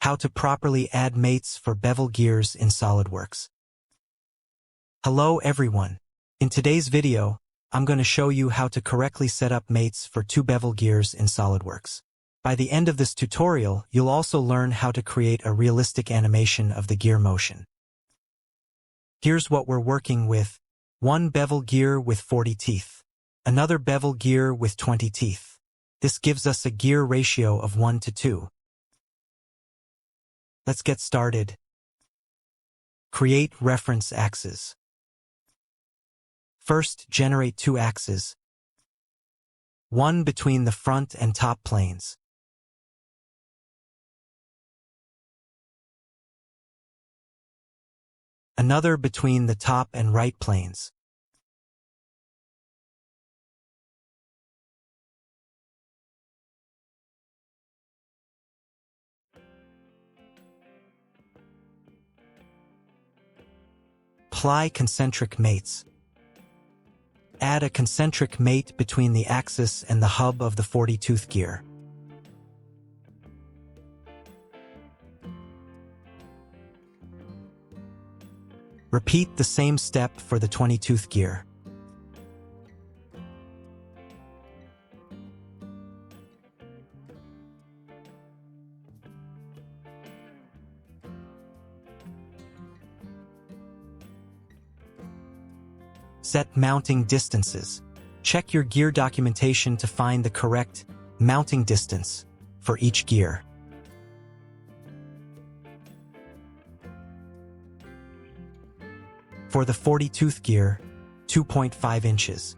How to properly add mates for bevel gears in SolidWorks. Hello everyone. In today's video, I'm going to show you how to correctly set up mates for two bevel gears in SolidWorks. By the end of this tutorial, you'll also learn how to create a realistic animation of the gear motion. Here's what we're working with. One bevel gear with 40 teeth. Another bevel gear with 20 teeth. This gives us a gear ratio of 1:2. Let's get started. Create reference axes. First, generate two axes. One between the front and top planes. Another between the top and right planes. Apply concentric mates. Add a concentric mate between the axis and the hub of the 40-tooth gear. Repeat the same step for the 20-tooth gear. Set mounting distances. Check your gear documentation to find the correct mounting distance for each gear. For the 40-tooth gear, 2.5 inches.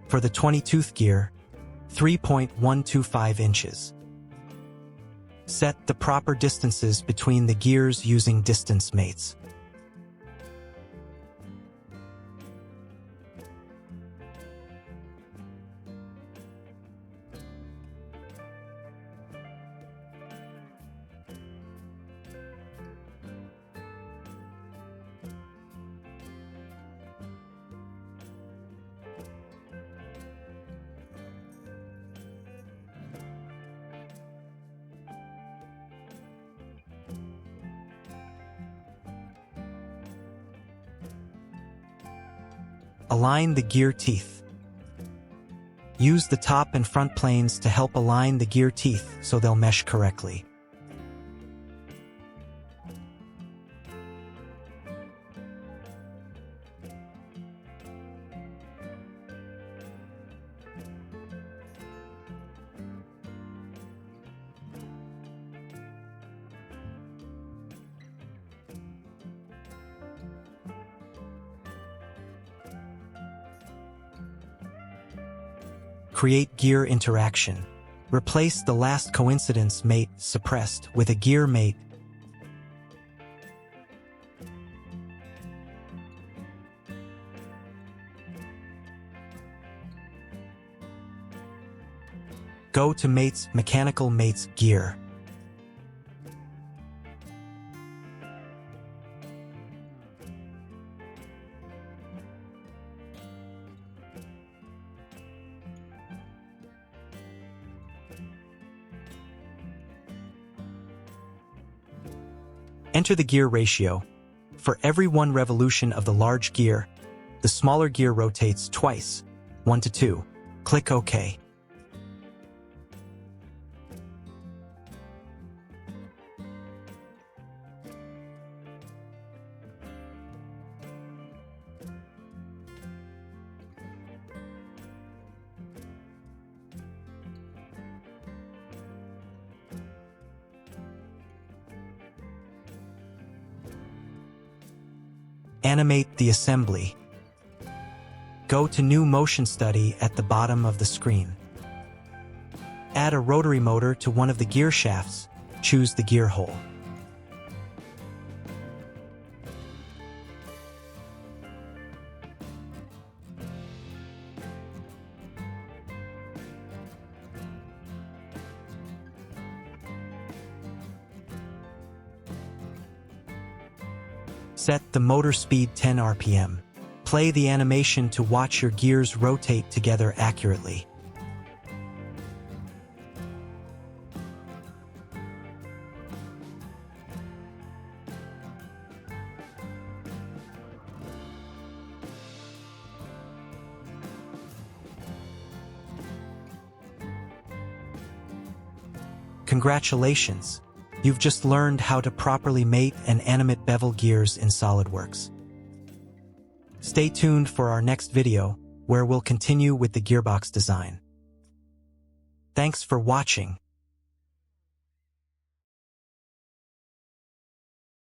For the 20-tooth gear, 3.125 inches. Set the proper distances between the gears using distance mates. Align the gear teeth. Use the top and front planes to help align the gear teeth so they'll mesh correctly. Create gear interaction. Replace the last coincidence mate suppressed with a gear mate. Go to Mates, Mechanical Mates Gear. Enter the gear ratio. For every 1 revolution of the large gear, the smaller gear rotates twice, 1:2. Click OK. Animate the assembly. Go to New Motion Study at the bottom of the screen. Add a rotary motor to one of the gear shafts. Choose the gear hole. Set the motor speed 10 RPM. Play the animation to watch your gears rotate together accurately. Congratulations! You've just learned how to properly mate and animate bevel gears in SolidWorks. Stay tuned for our next video, where we'll continue with the gearbox design. Thanks for watching.